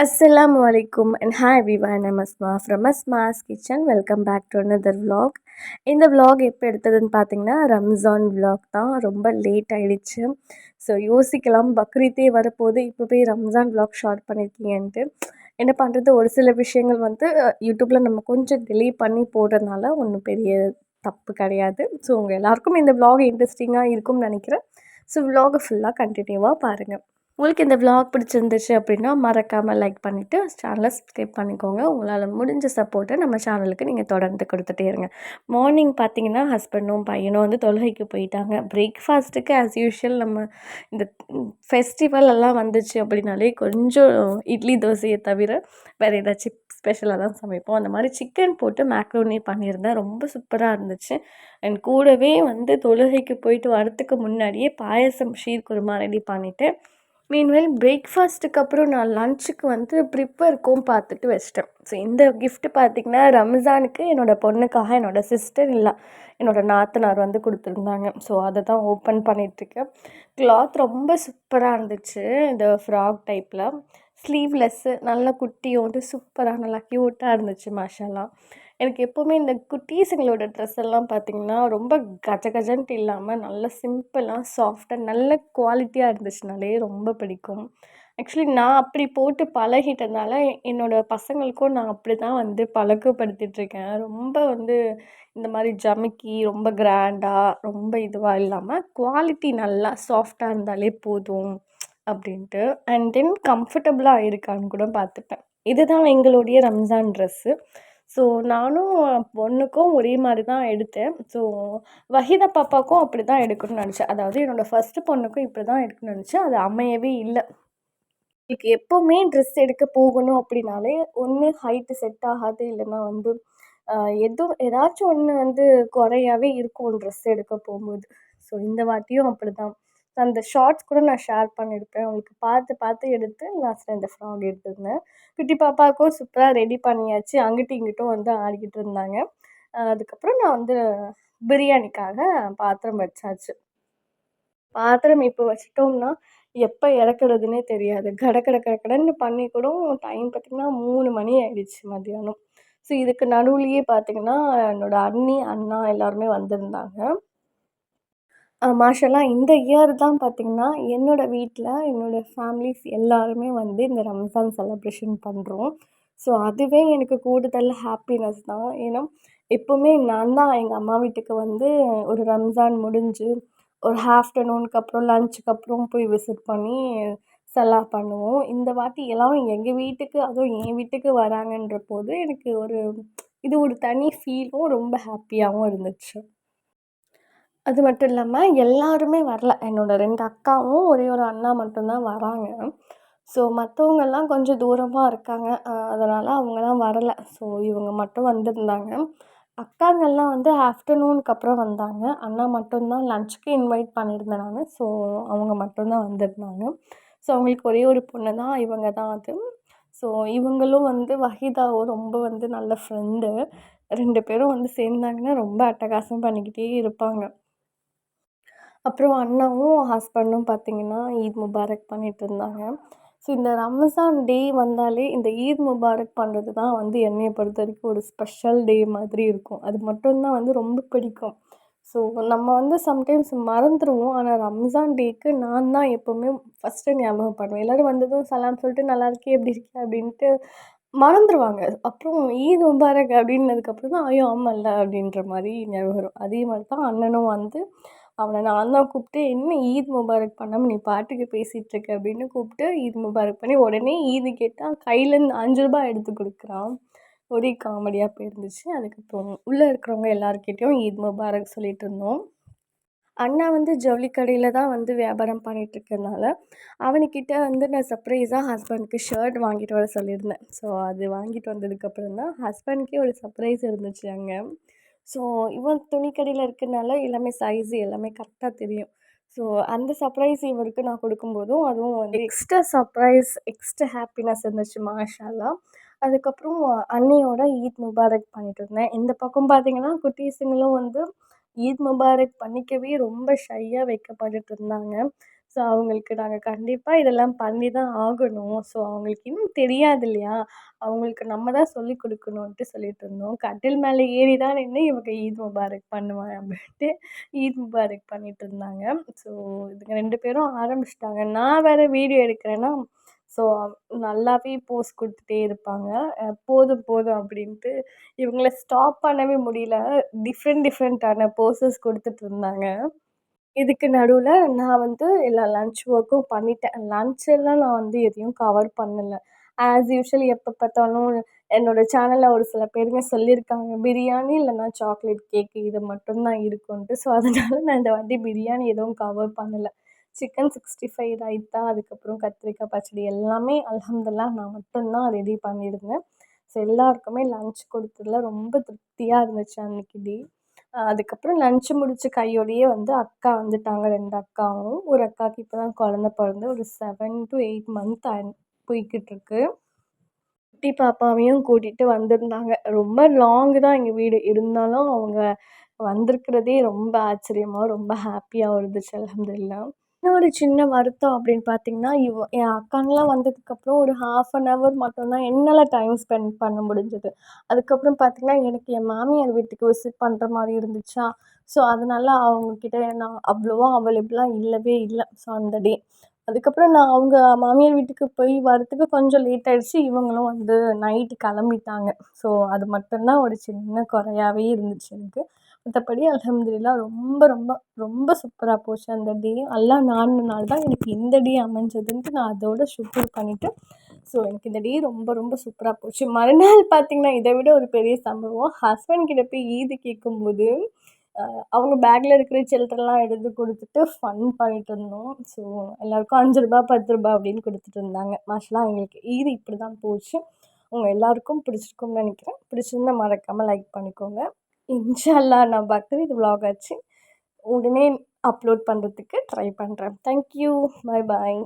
Assalamu alaikum and hi everyone. I'm Asma from Asma's Kitchen. Welcome back to another vlog. இந்த vlog எப்போ எடுத்ததுன்னு பார்த்தீங்கன்னா Ramzan vlog தான். ரொம்ப late ஆயிடுச்சு. ஸோ யோசிக்கலாம் பக்ரீத்தே வரப்போது இப்போ போய் ரம்ஜான் vlog ஷார்ட் பண்ணியிருக்கீங்கன்ட்டு. என்ன பண்ணுறது, ஒரு சில விஷயங்கள் வந்து யூடியூப்பில் நம்ம கொஞ்சம் டிலே பண்ணி போடுறதுனால ஒன்றும் பெரிய தப்பு கிடையாது. ஸோ உங்கள் எல்லாருக்கும் இந்த vlog இன்ட்ரெஸ்டிங்காக இருக்கும்னு நினைக்கிறேன். ஸோ vlog ஃபுல்லாக கண்டினியூவாக பாருங்கள். உங்களுக்கு இந்த விலாக் பிடிச்சிருந்துச்சு அப்படின்னா மறக்காமல் லைக் பண்ணிவிட்டு சேனலை சப்ஸ்கிரைப் பண்ணிக்கோங்க. உங்களால் முடிஞ்ச சப்போர்ட்டை நம்ம சேனலுக்கு நீங்கள் தொடர்ந்து கொடுத்துட்டே இருங்க. மார்னிங் பார்த்தீங்கன்னா ஹஸ்பண்டும் பையனும் வந்து தொழுகைக்கு போயிட்டாங்க. பிரேக்ஃபாஸ்ட்டுக்கு ஆஸ் யூஷுவல் நம்ம இந்த ஃபெஸ்டிவல் எல்லாம் வந்துச்சு அப்படின்னாலே கொஞ்சம் இட்லி தோசையை தவிர வேறு ஏதாச்சும் ஸ்பெஷலாக தான் சமைப்போம். அந்த மாதிரி சிக்கன் போட்டு மேக்ரோனி பண்ணியிருந்தேன். ரொம்ப சூப்பராக இருந்துச்சு. அண்ட் கூடவே வந்து தொழுகைக்கு போயிட்டு வரத்துக்கு முன்னாடியே பாயசம் ஷீர் குருமா ரெடி பண்ணிவிட்டு மீன்வேல் பிரேக்ஃபாஸ்ட்டுக்கு அப்புறம் நான் லன்ச்சுக்கு வந்து ப்ரிப்பேருக்கும் பார்த்துட்டு வச்சிட்டேன். ஸோ இந்த கிஃப்ட்டு பார்த்திங்கன்னா ரம்ஜானுக்கு என்னோடய பொண்ணுக்காக என்னோடய சிஸ்டர் இல்லை என்னோடய நாத்தனார் வந்து கொடுத்துருந்தாங்க. ஸோ அதை தான் ஓப்பன் பண்ணிகிட்ருக்கேன். கிளாத் ரொம்ப சூப்பராக இருந்துச்சு. இந்த ஃப்ராக் டைப்பில் ஸ்லீவ்லெஸ்ஸு நல்லா குட்டியோண்டு சூப்பராக நல்லா க்யூட்டாக இருந்துச்சு. மாஷாஅல்லாஹ். எனக்கு எப்போவுமே இந்த குட்டீஸுங்களோட ட்ரெஸ் எல்லாம் பார்த்திங்கன்னா ரொம்ப கஜ கஜன்ட்டு இல்லாமல் நல்ல சிம்பிளாக சாஃப்டாக நல்ல குவாலிட்டியாக இருந்துச்சுனாலே ரொம்ப பிடிக்கும். ஆக்சுவலி நான் அப்படி போட்டு பழகிட்டதுனால என்னோடய பசங்களுக்கும் நான் அப்படி தான் வந்து பழக்கப்படுத்திகிட்ருக்கேன். ரொம்ப வந்து இந்த மாதிரி ஜமிக்கி ரொம்ப கிராண்டாக ரொம்ப இதுவாக இல்லாமல் குவாலிட்டி நல்லா சாஃப்டாக இருந்தாலே போதும் அப்படின்ட்டு. அண்ட் தென் கம்ஃபர்டபுளாக இருக்கான்னு கூட பார்த்துப்பேன். இதுதான் எங்களுடைய ரம்ஜான் ட்ரெஸ்ஸு. ஸோ நானும் பொண்ணுக்கும் ஒரே மாதிரி தான் எடுத்தேன். ஸோ வஹீதா பாப்பாவுக்கும் அப்படி தான் எடுக்கணும்னு நினச்சேன். அதாவது என்னோடய ஃபஸ்ட்டு பொண்ணுக்கும் இப்படி தான் எடுக்கணும்னு நினச்சேன். அது அமையவே இல்லை. எனக்கு எப்போவுமே ட்ரெஸ் எடுக்க போகணும் அப்படின்னாலே ஒன்று ஹைட்டு செட் ஆகாது, இல்லைன்னா வந்து ஏதாச்சும் ஒன்று வந்து குறையாவே இருக்கும் ட்ரெஸ் எடுக்க போகும்போது. ஸோ இந்த வாட்டியும் அப்படி தான். அந்த ஷார்ட்ஸ் கூட நான் ஷேர் பண்ணியிருப்பேன். உங்களுக்கு பார்த்து பார்த்து எடுத்து லாஸ்ட்டில் இந்த ஃப்ராக் எடுத்திருந்தேன். குட்டி பாப்பாவுக்கும் சூப்பராக ரெடி பண்ணியாச்சு. அங்கிட்டும் இங்கிட்டும் வந்து ஆடிக்கிட்டு இருந்தாங்க. அதுக்கப்புறம் நான் வந்து பிரியாணிக்காக பாத்திரம் வச்சாச்சு. பாத்திரம் இப்போ வச்சுட்டோம்னா எப்போ இறக்குறதுன்னே தெரியாது. கட கட கட கடன்னு பண்ணி கூட டைம் பார்த்திங்கன்னா 3 மணி ஆயிடுச்சு மத்தியானம். ஸோ இதுக்கு நடுவுலயே பார்த்திங்கன்னா என்னோடய அண்ணி, அண்ணா எல்லாருமே வந்திருந்தாங்க. மாஷாஅல்லாஹ் இந்த இயர் தான் பார்த்திங்கன்னா என்னோடய வீட்டில் என்னோடய ஃபேமிலிஸ் எல்லாருமே வந்து இந்த ரம்ஜான் செலப்ரேஷன் பண்ணுறோம். ஸோ அதுவே எனக்கு கூடுதல் ஹாப்பினஸ் தான். ஏன்னா எப்போவுமே நான் தான் எங்கள் அம்மா வீட்டுக்கு வந்து ஒரு ரம்ஜான் முடிஞ்சு ஒரு ஆஃப்டர்நூனுக்கு அப்புறம் லஞ்சுக்கு அப்புறம் போய் விசிட் பண்ணி சலா பண்ணுவோம். இந்த வாட்டி எல்லோரும் எங்கள் வீட்டுக்கு, அதுவும் என் வீட்டுக்கு வராங்கன்ற போது எனக்கு இது ஒரு தனி ஃபீலும் ரொம்ப ஹாப்பியாகவும் இருந்துச்சு. அது மட்டும் இல்லாமல் எல்லாருமே வரல. என்னோடய 2 அக்காவும் ஒரே ஒரு அண்ணா மட்டும் தான் வராங்க. ஸோ மற்றவங்கெல்லாம் கொஞ்சம் தூரமாக இருக்காங்க. அதனால் அவங்கலாம் வரல. ஸோ இவங்க மட்டும் வந்திருந்தாங்க. அக்காங்கள்லாம் வந்து ஆஃப்டர்நூனுக்கு அப்புறம் வந்தாங்க. அண்ணா மட்டும் தான் லன்ச்சுக்கு இன்வைட் பண்ணியிருந்தேன் நான். ஸோ அவங்க மட்டும் தான் வந்திருந்தாங்க. ஸோ அவங்களுக்கு ஒரே ஒரு பொண்ணு தான், இவங்க தான் அது. ஸோ இவங்களும் வந்து வஹீதாவும் ரொம்ப வந்து நல்ல ஃப்ரெண்டு. 2 பேரும் வந்து சேர்ந்தாங்கன்னா ரொம்ப அட்டகாசம் பண்ணிக்கிட்டே இருப்பாங்க. அப்புறம் அண்ணாவும் ஹஸ்பண்டும் பார்த்திங்கன்னா ஈத் முபாரக் பண்ணிகிட்ருந்தாங்க. ஸோ இந்த ரம்ஜான் டே வந்தாலே இந்த ஈத் முபாரக் பண்ணுறது தான் வந்து என்னைய பொறுத்த வரைக்கும் ஒரு ஸ்பெஷல் டே மாதிரி இருக்கும். அது மட்டும்தான் வந்து ரொம்ப பிடிக்கும். ஸோ நம்ம வந்து சம்டைம்ஸ் மறந்துடுவோம். ஆனால் ரம்ஜான் டேக்கு நான் தான் எப்போவுமே ஃபஸ்ட்டு ஞாபகப்படுவேன். எல்லோரும் வந்ததும் சலாம் சொல்லிட்டு நல்லா இருக்கே, எப்படி இருக்கே அப்படின்ட்டு மறந்துடுவாங்க. அப்புறம் ஈத் முபாரக் அப்படின்னதுக்கப்புறம் தான் ஐயோ ஆமாம்ல அப்படின்ற மாதிரி ஞாபகம் வரும். அதே மாதிரி தான் அண்ணனும் வந்து அவனை நான் தான் கூப்பிட்டு என்ன ஈத் முபாரக் பண்ணாமல் நீ பாட்டுக்கு பேசிகிட்ருக்க அப்படின்னு கூப்பிட்டு ஈத் முபாரக் பண்ணி உடனே ஈது கேட்டால் கையிலேருந்து ரூ. 5 எடுத்து கொடுக்குறான். ஒரே காமெடியாக போயிருந்துச்சு. அதுக்கப்புறம் உள்ளே இருக்கிறவங்க எல்லாருக்கிட்டேயும் ஈத் முபாரக் சொல்லிகிட்டு இருந்தோம். அண்ணா வந்து ஜவுளி கடையில் தான் வந்து வியாபாரம் பண்ணிகிட்ருக்கனால அவனுக்கிட்ட வந்து நான் சர்ப்ரைஸாக ஹஸ்பண்டுக்கு ஷர்ட் வாங்கிட்டு வர சொல்லியிருந்தேன். ஸோ அது வாங்கிட்டு வந்ததுக்கப்புறம் தான் ஹஸ்பண்டுக்கே ஒரு சர்ப்ரைஸ் இருந்துச்சு அங்கே. ஸோ இவன் துணிக்கடையில் இருக்கனால எல்லாமே சைஸு எல்லாமே கரெக்டாக தெரியும். ஸோ அந்த சர்ப்ரைஸ் இவருக்கு நான் கொடுக்கும்போதும் அதுவும் வந்து எக்ஸ்ட்ரா சர்ப்ரைஸ், எக்ஸ்ட்ரா ஹாப்பினஸ் இருந்துச்சு மாஷாஅல்லாஹ். அதுக்கப்புறம் அண்ணியோட ஈத் முபாரக் பண்ணிட்டு இருந்தேன். இந்த பக்கம் பார்த்திங்கன்னா குட்டீஸுங்களும் வந்து ஈத் முபாரக் பண்ணிக்கவே ரொம்ப ஷையாக வைக்கப்பட்டுட்டு இருந்தாங்க. ஸோ அவங்களுக்கு நாங்க கண்டிப்பா இதெல்லாம் பண்ணி தான் ஆகணும். ஸோ அவங்களுக்கு இன்னும் தெரியாது இல்லையா? அவங்களுக்கு நம்ம தான் சொல்லிக் குடுக்கணுன்ட்டு சொல்லிட்டுருந்தோம். கட்டில் மேல ஏறி தான் நின்னு இவங்க ஈத் முபாரக் பண்ணுவேன் அப்படின்ட்டு ஈத் முபாரக் பண்ணிட்டுருந்தாங்க. ஸோ இதுங்க 2 பேரும் ஆரம்பிச்சுட்டாங்க. நான் வேற வீடியோ எடுக்கிறேன்னா, ஸோ நல்லாவே போஸ் குடுத்துட்டே இருப்பாங்க. போதும் போதும் அப்படின்ட்டு இவங்கள ஸ்டாப் பண்ணவே முடியல. டிஃப்ரெண்ட்டான போஸஸ் குடுத்துட்டுருந்தாங்க. இதுக்கு நடுவுல நான் வந்து எல்லா லஞ்ச் ஒர்க்கும் பண்ணிட்டேன். லஞ்ச் எல்லாம் நான் வந்து எதையும் கவர் பண்ணல. ஆஸ் யூசுவல் எப்ப பார்த்தாலும் என்னோட சேனல்ல ஒரு சில பேருங்க சொல்லியிருக்காங்க. பிரியாணி இல்லன்னா சாக்லேட் கேக் இது மட்டும் தான் இருக்குன்ட்டு. ஸோ, அதனால நான் இந்த வாட்டி பிரியாணி எதுவும் கவர் பண்ணல. சிக்கன் 65 ரைத்தா, அதுக்கப்புறம் கத்திரிக்காய் பச்சடி எல்லாமே அல்ஹம்துலில்லாஹ் நான் மட்டும் தான் ரெடி பண்ணியிருந்தேன். ஸோ, எல்லாருக்குமே லஞ்ச் கொடுத்ததுல ரொம்ப திருப்தியா இருந்துச்சு அன்னைக்கு டே. அதுக்கப்புறம் லஞ்ச் முடிச்ச கையோடயே வந்து அக்கா வந்துட்டாங்க 2 அக்காவும். ஒரு அக்காவுக்கு இப்ப தான் குழந்த பொறந்து ஒரு 7 டூ 8 மந்த் போய்க்கிட்டுருக்கு. குட்டி பாப்பாவையும் கூட்டிட்டு வந்திருந்தாங்க. ரொம்ப லாங் தான் எங்க வீடு. இருந்தாலும் அவங்க வந்திருக்கிறதே ரொம்ப ஆச்சரியமா, ரொம்ப ஹாப்பியாவும் இருந்துச்சு அல்ஹம்துலில்லாஹ். இன்னொரு சின்ன வருத்தம் அப்படின்னு பார்த்தீங்கன்னா, என் அக்காங்கலாம் வந்ததுக்கப்புறம் ஒரு 1/2 ஹவர் மட்டும் தான் என்னால டைம் ஸ்பெண்ட் பண்ண முடிஞ்சது. அதுக்கப்புறம் பார்த்தீங்கன்னா, எனக்கு என் மாமியார் வீட்டுக்கு விசிட் பண்ற மாரி இருந்துச்சா, ஸோ அதனால அவங்க கிட்ட நான் அவ்வளவா அவைலபிளா இல்லவே இல்ல. ஸோ அந்த டே. அதுக்கப்புறம் நான் அவங்க மாமியார் வீட்டுக்கு போய் வரதுக்கு கொஞ்சம் லேட் ஆயிடுச்சு. இவங்களும் வந்து நைட்டு கிளம்பிட்டாங்க. ஸோ அது மட்டும் தான் ஒரு சின்ன குறையாவே இருந்துச்சு எனக்கு. மத்தபடி அல்ஹம்துலில்லாஹ் ரொம்ப ரொம்ப ரொம்ப சூப்பரா போச்சு அந்த டே. அல்லாஹ் நாடுனனால தான் எனக்கு இந்த டே அமைஞ்சதுன்ட்டு நான் அதோட ஷுக்ர் பண்ணிட்டு, ஸோ எனக்கு இந்த டே ரொம்ப ரொம்ப சூப்பரா போச்சு. மறுநாள் பார்த்தீங்கன்னா, இத விட ஒரு பெரிய சம்பவம். ஹஸ்பண்ட் கிட்ட போய் ஈது கேட்கும்போது, அ அவங்க பேக்ல இருக்கிற சில்லறலாம் எடுத்து குடுத்துட்டு ஃபன் பண்ணிட்டு இருந்தோம். ஸோ எல்லாருக்கும் ரூ. 5 ரூ. 10 அப்படின்னு குடுத்துட்டு இருந்தாங்க. மாஷாஅல்லாஹ் எங்களுக்கு ஈது இப்படி தான் போச்சு. உங்க எல்லாருக்கும் பிடிச்சிருக்கும்னு நெனைக்கிறேன். பிடிச்சிருந்தா மறக்காம லைக் பண்ணிக்கோங்க. இன்ஷா அல்லாஹ் நான் பக்ரீத் vlog ஆச்சு உடனே அப்லோட் பண்றதுக்கு ட்ரை பண்றேன். Thank you. Bye bye.